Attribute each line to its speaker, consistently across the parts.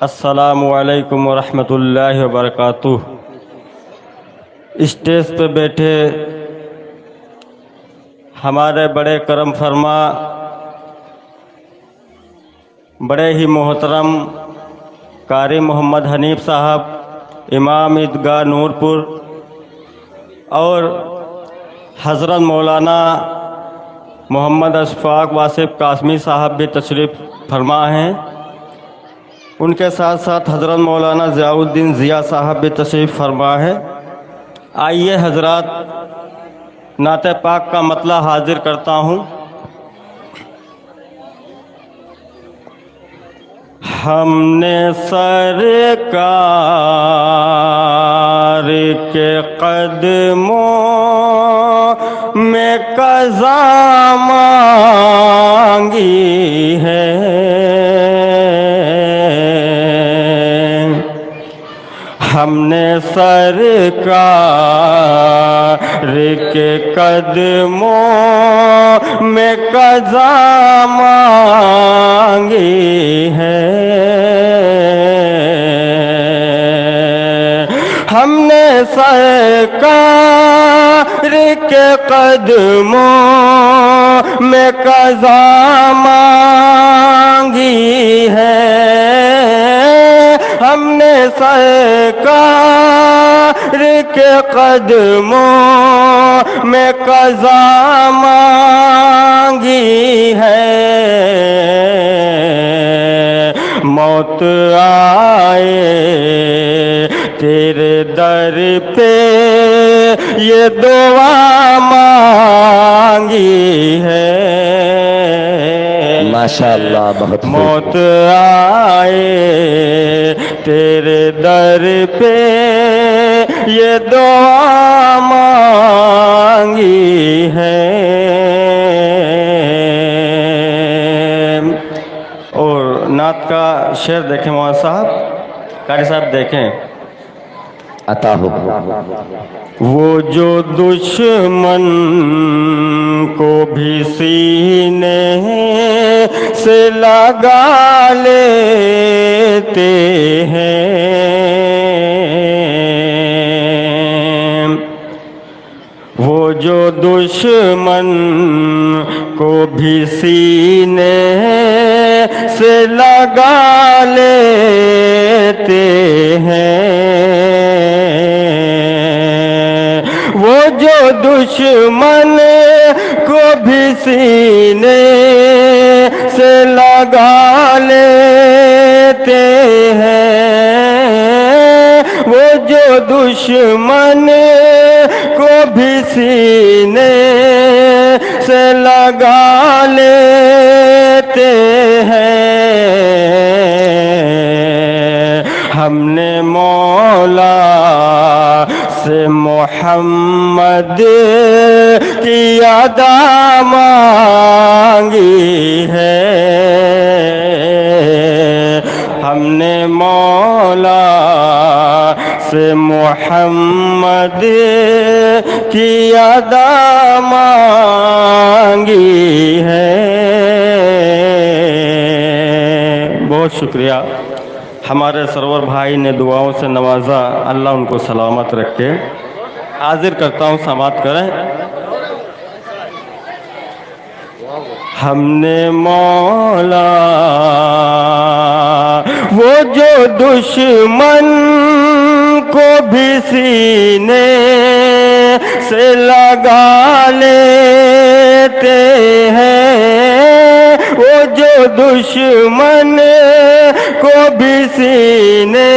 Speaker 1: अस्सलामु अलैकुम वरहमतुल्लाहि वबरकातुह। स्टेज पे बैठे हमारे बड़े करम फरमा, बड़े ही मोहतरम कारी मोहम्मद हनीफ साहब, इमाम ईदगाह नूरपुर, और हज़रत मौलाना मोहम्मद अशफाक वासिफ कासमी साहब भी तशरीफ़ फरमा हैं। उनके साथ साथ हज़रत मौलाना ज़ियाउद्दीन ज़िया साहब भी तशरीफ़ फरमा है। आइए हज़रात, नाते पाक का मतला हाजिर करता हूँ। हमने सरकार के कदमों में क़ज़ा मांगी है, हमने सरकार के कदमों में क़ज़ा मांगी है, हमने सरकार के कदमों में क़ज़ा मांगी है, हमने सरकार के कदमों में क़ज़ा मांगी है। मौत आए तेरे दर पे ये दुआ मांगी है।
Speaker 2: माशाअल्लाह, बहुत
Speaker 1: मौत आए तेरे दर पे ये दुआ मांगी है। और नात का शेर देखें मौलाना साहब, कारी साहब देखें।
Speaker 2: अता हो।
Speaker 1: वो जो दुश्मन को भी सीने से लगा लेते हैं, वो जो दुश्मन को भी सीने से लगा लेते हैं, वो जो दुश्मन को भी सीने से लगा लेते हैं, वो जो दुश्मन को भी सीने से लगा लेते हैं, हमने मौला से मोहम्मद की अदा मांगी है, हमने मौला से मोहम्मद की अदा मांगी है। बहुत शुक्रिया। हमारे सरवर भाई ने दुआओं से नवाजा, अल्लाह उनको सलामत रखे। हाजिर करता हूँ, समात करें। हमने मौला वो जो दुश्मन को भी सीने से लगा लेते हैं, वो जो दुश्मन को भी सीने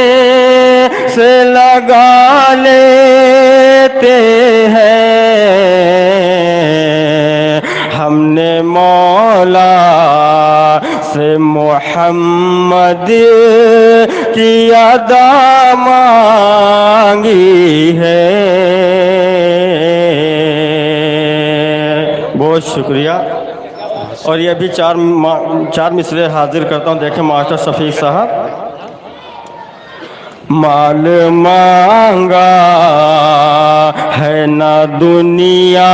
Speaker 1: से लगा लेते हैं, हमने मौला से मोहम्मद की अदा मांगी है। बहुत शुक्रिया। और ये भी चार मिसरे हाजिर करता हूँ। देखें मास्टर शफीक साहब। माल मांगा है ना दुनिया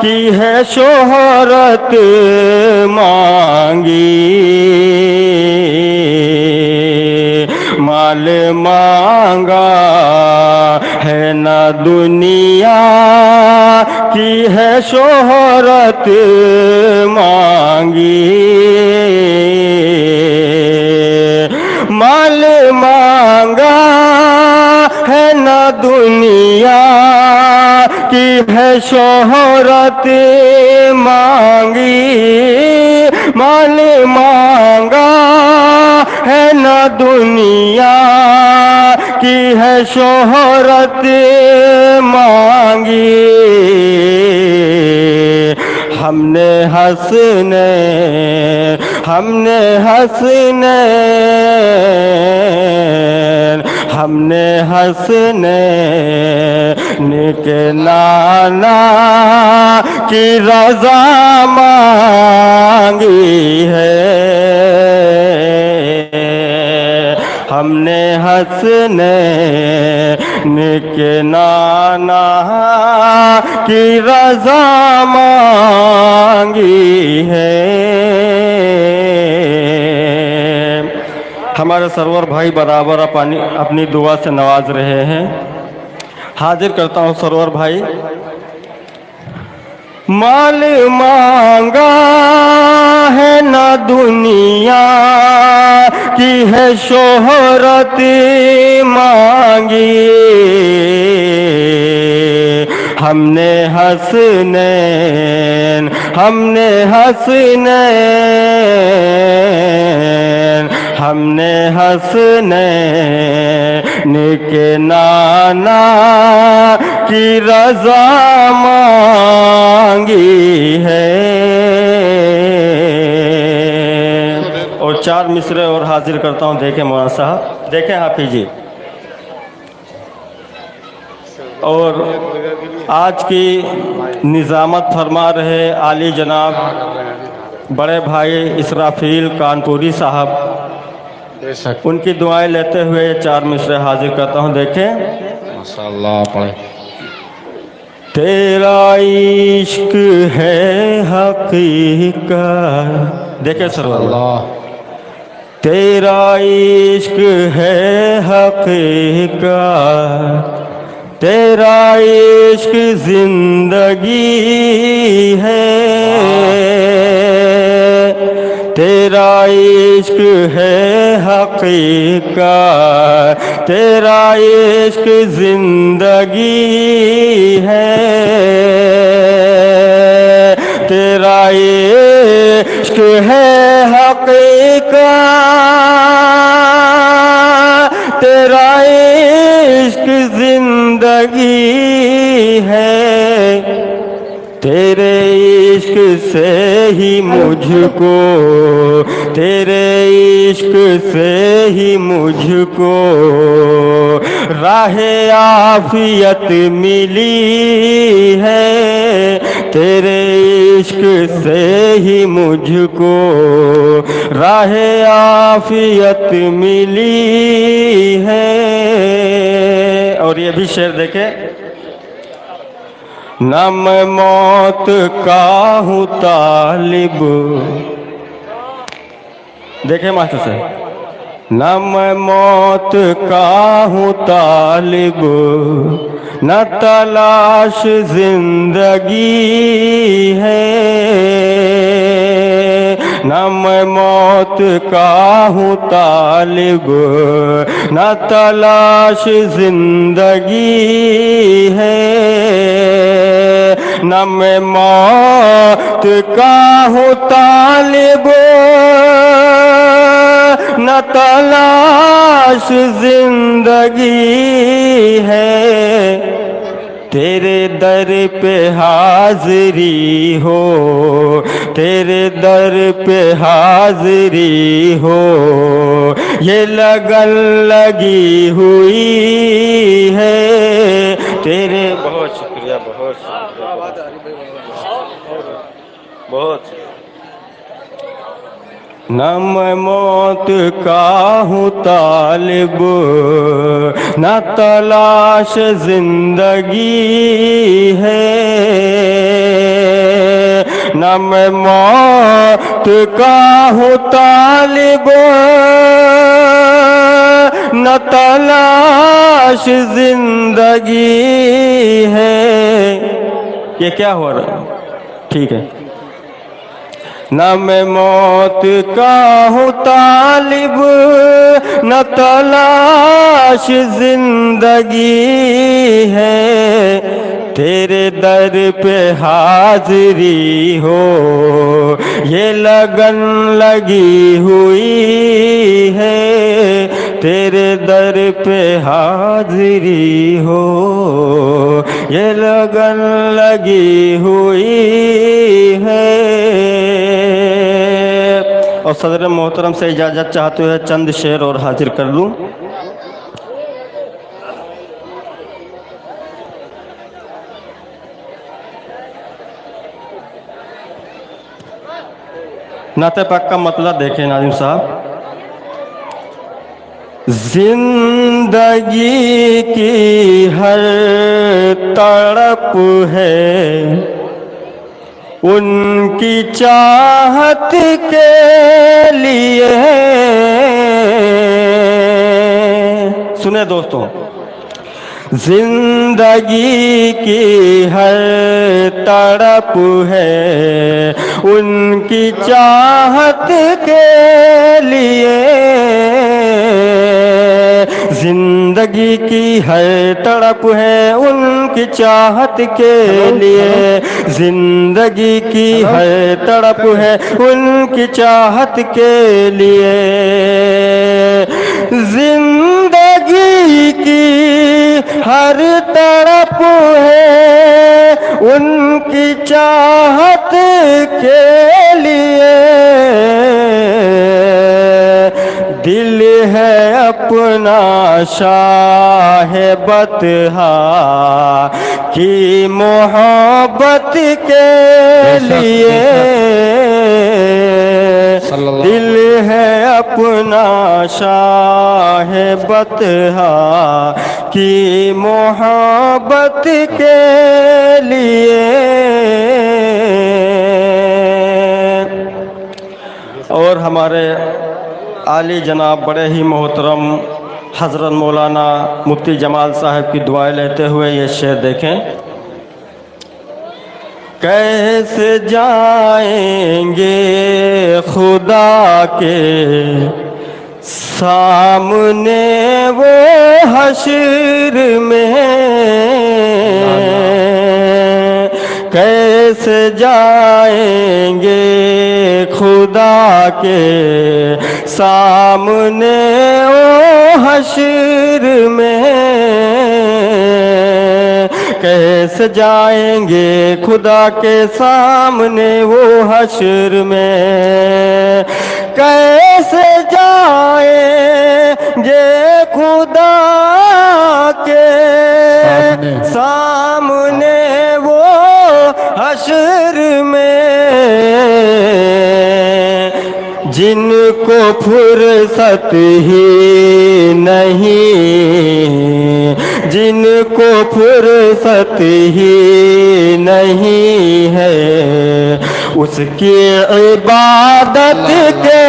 Speaker 1: की है शोहरत मांगी, माल मांगा है ना दुनिया की है शोहरत मांगी, माल मांगा है ना दुनिया की है शोहरत मांगी, माल मांगा है ना दुनिया की है शोहरत मांगी, हमने हंसने हमने हंसने हमने हंसने के नाना की रजा मांगी है, हमने हंसने के नाना की रजा मांगी है। हमारे सरवर भाई बराबर अपनी दुआ से नवाज रहे हैं। हाजिर करता हूँ सरवर भाई। माल मांगा है ना दुनिया की है शोहरत मांगी, हमने हंसने हमने हंसने हमने हंसने के नाना की रजा मांगी है। और 4 मिसरे और हाजिर करता हूँ। देखें मौलाना साहब, देखें हाफिज जी। और आज की निज़ामत फरमा रहे आली जनाब बड़े भाई इसराफील कानपुरी साहब, उनकी दुआएं लेते हुए 4 मिसरे हाजिर करता हूँ। देखें
Speaker 2: माशाअल्लाह पढ़े।
Speaker 1: तेरा इश्क है हकीकत, देखे सरवर, तेरा इश्क है हकीकत, तेरा इश्क जिंदगी है, तेरा इश्क है हकीकत, तेरा इश्क जिंदगी है, तेरा इश्क है हकीकत, तेरा इश्क जिंदगी है, तेरे इश्क से ही मुझको, तेरे इश्क से ही मुझको राहे आफियत मिली है, तेरे इश्क से ही मुझको राहे आफियत मिली है। और ये भी शेर देखे, न मैं मौत का हूँ तालिब, देखे मास्टर साहब, न मैं मौत का हूँ तालिब, न तलाश जिंदगी है, न मैं मौत का हूँ तालिब, न तलाश जिंदगी है, न मैं मौत का हूँ तालिब, न तलाश जिंदगी है, तेरे दर पे हाजिरी हो, तेरे दर पे हाजिरी हो, ये लगन लगी हुई है, तेरे बहुत शुक्रिया, बहुत शुक्रिया, बहुत न मैं मौत का हूँ तालिब, न तलाश जिंदगी है। न मैं मौत का हूँ तालिब, न तलाश जिंदगी है। ये क्या हो रहा है? ठीक है। न मैं मौत का हूँ तालिब, न तलाश जिंदगी है। तेरे दर पे हाजिरी हो, ये लगन लगी हुई है। तेरे दर पे हाजिरी हो, ये लगन लगी हुई है। और सदर मोहतरम से इजाज़त चाहते हुए चंद शेर और हाजिर कर लूँ। नाते पाक का मतलब देखें नाज़िम साहब। जिंदगी की हर तड़प है उनकी चाहत के लिए। सुने दोस्तों, जिंदगी की हर तड़प है उनकी चाहत के लिए। जिंदगी की हर तड़प है उनकी चाहत के लिए। जिंदगी की हर तड़प है उनकी चाहत के लिए। जिंदगी की हर तड़प है उनकी चाहत के लिए। दिल है अपना शाह बतहा की मोहब्बत के लिए। दिल है अपना शाह बतहा की मोहब्बत के लिए। और हमारे आली जनाब बड़े ही मोहतरम हज़रत मौलाना मुफ्ती जमाल साहब की दुआएं लेते हुए ये शेर देखें। कैसे जाएंगे खुदा के सामने वो हश्र में। कैसे जाएंगे खुदा के सामने वो हश्र में। कैसे जाएंगे खुदा के सामने वो हश्र में। कैसे जाएंगे खुदा के सामने वो हश्र में। जिनको फुर्सत ही नहीं, जिनको फुर्सत ही नहीं है उसकी इबादत के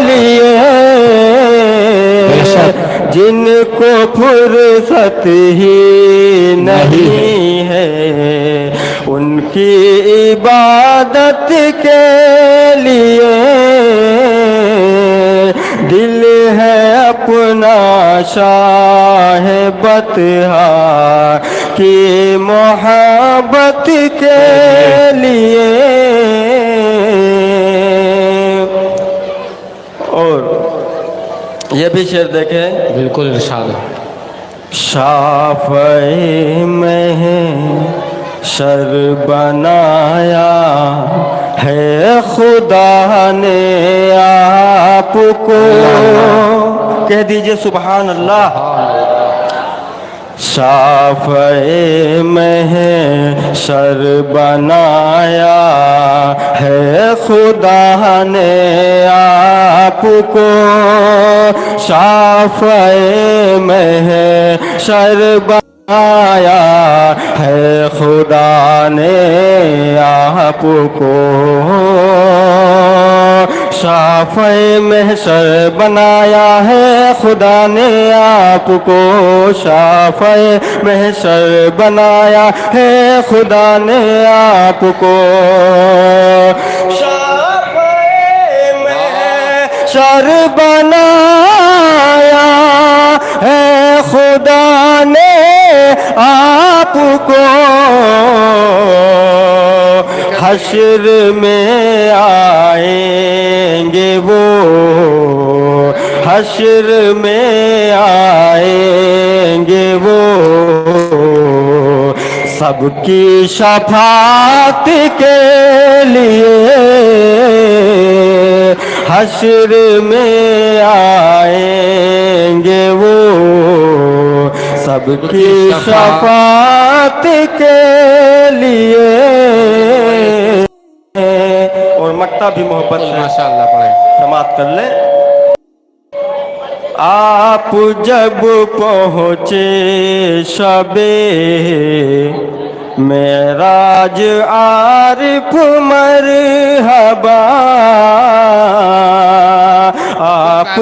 Speaker 1: लिए। जिनको फुर्सत ही नहीं है उनकी इबादत के लिए। दिल है अपना शाह बतहा की मोहब्बत के लिए। और ये भी शेर देखें।
Speaker 3: बिल्कुल इरशाद।
Speaker 1: शाफ़े में शर बनाया है खुदा ने आपको। कह दीजिए सुभान अल्लाह। शाफ़े महशर बनाया है खुदा ने आपको, शाफ़े महशर बनाया है खुदा ने आपको, शाफ़े महशर बनाया है खुदा ने आपको, शाफ़े महशर बनाया है खुदा ने आपको, शाफ़े महशर बनाया है खुदा ने आपको, हश्र में आएंगे वो, हश्र में आएंगे वो, सबकी शफाअत के लिए, हश्र में आएंगे वो, सबकी शफाअत के लिए। और मक्ता भी मोहब्बत से
Speaker 3: माशाअल्लाह पढ़े।
Speaker 1: समाप्त कर ले। आप जब पहुँचे शबे मेराज आरिफ मरहबा, आप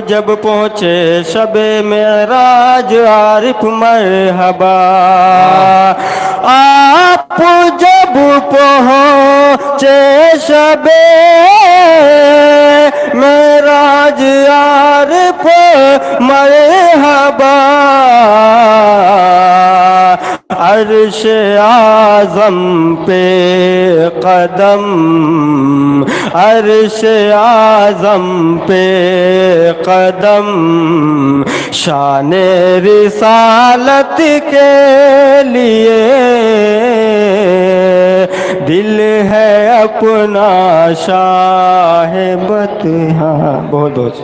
Speaker 1: जब पहुँचे शबे मेराज आरिफ मरहबा, आप जब पहुँचे शबे मेराज आरिफ मरहबा, अर्श आज़म पे कदम, अर्श आज़म पे कदम, शान रिसालत के लिए, दिल है अपना शाह बतहा। बहुत बहुत